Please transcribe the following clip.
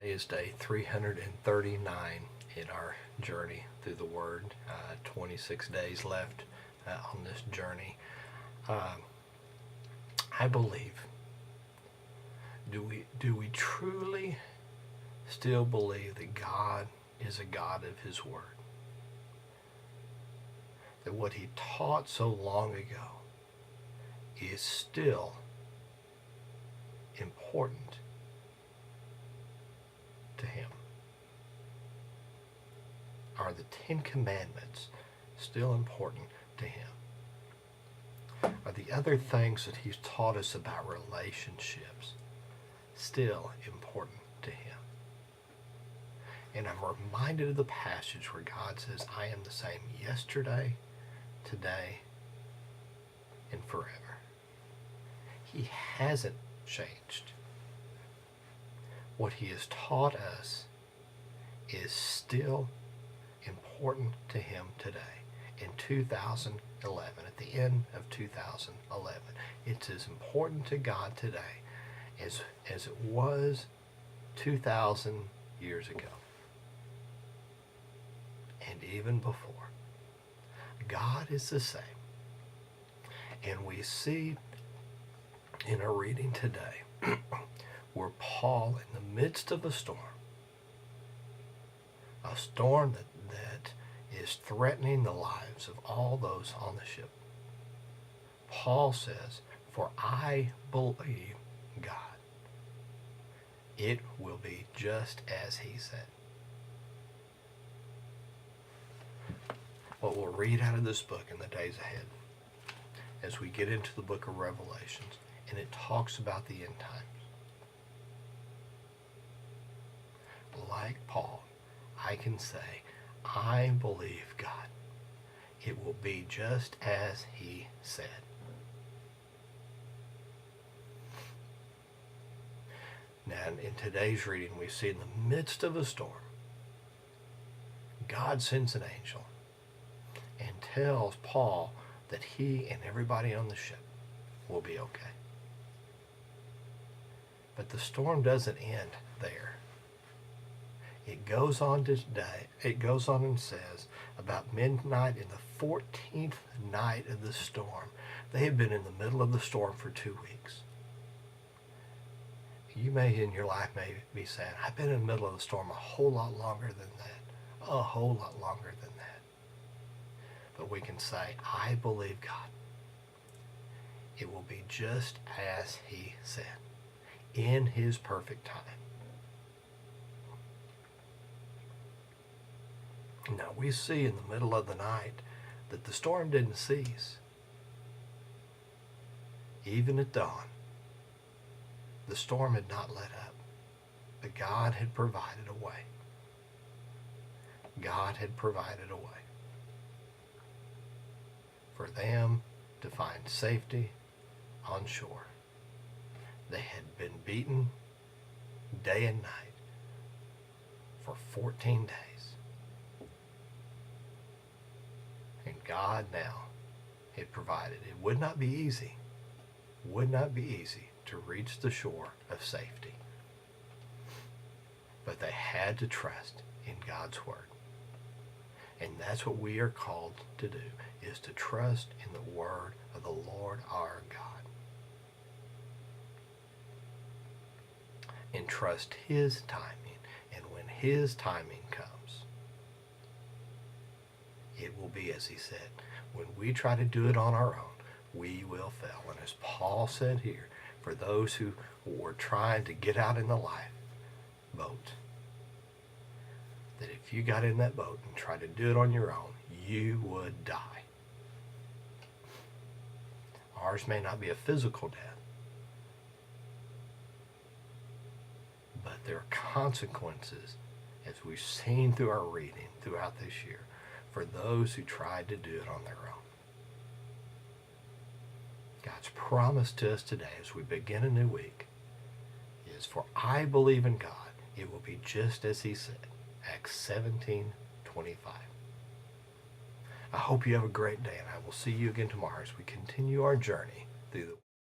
Today is day 339 in our journey through the Word. 26 days left on this journey. I believe, do we truly still believe that God is a God of His Word? That what He taught so long ago is still important to Him? Are the Ten Commandments still important to Him? Are the other things that He's taught us about relationships still important to Him? And I'm reminded of the passage where God says, I am the same yesterday, today, and forever. He hasn't changed. What He has taught us is still important to Him today, in 2011, at the end of 2011. It's as important to God today as it was 2,000 years ago, and even before. God is the same. And we see in our reading today where Paul, in the midst of a storm that is threatening the lives of all those on the ship, Paul says, for I believe God. It will be just as He said. What we'll read out of this book in the days ahead, as we get into the book of Revelations, and it talks about the end times. Like Paul, I can say, I believe God. It will be just as He said. Now, in today's reading, we see in the midst of a storm, God sends an angel and tells Paul that he and everybody on the ship will be okay. But the storm doesn't end there. It goes on today. It goes on and says, about midnight in the 14th night of the storm, they have been in the middle of the storm for 2 weeks. You may in your life may be saying, I've been in the middle of the storm a whole lot longer than that. A whole lot longer than that. But we can say, I believe God. It will be just as He said, in His perfect time. Now we see in the middle of the night that the storm didn't cease. Even at dawn, the storm had not let up, but God had provided a way. God had provided a way for them to find safety on shore. They had been beaten day and night for 14 days. And God now had provided. It would not be easy. Would not be easy to reach the shore of safety. But they had to trust in God's Word. And that's what we are called to do, is to trust in the Word of the Lord our God. And trust His timing. And when His timing comes, it will be as He said. When we try to do it on our own, we will fail. And as Paul said here, for those who were trying to get out in the lifeboat, that if you got in that boat and tried to do it on your own, you would die. Ours may not be a physical death, but there are consequences, as we've seen through our reading throughout this year, for those who tried to do it on their own. God's promise to us today as we begin a new week is, for I believe in God, it will be just as He said. Acts 17:25. I hope you have a great day, and I will see you again tomorrow as we continue our journey through the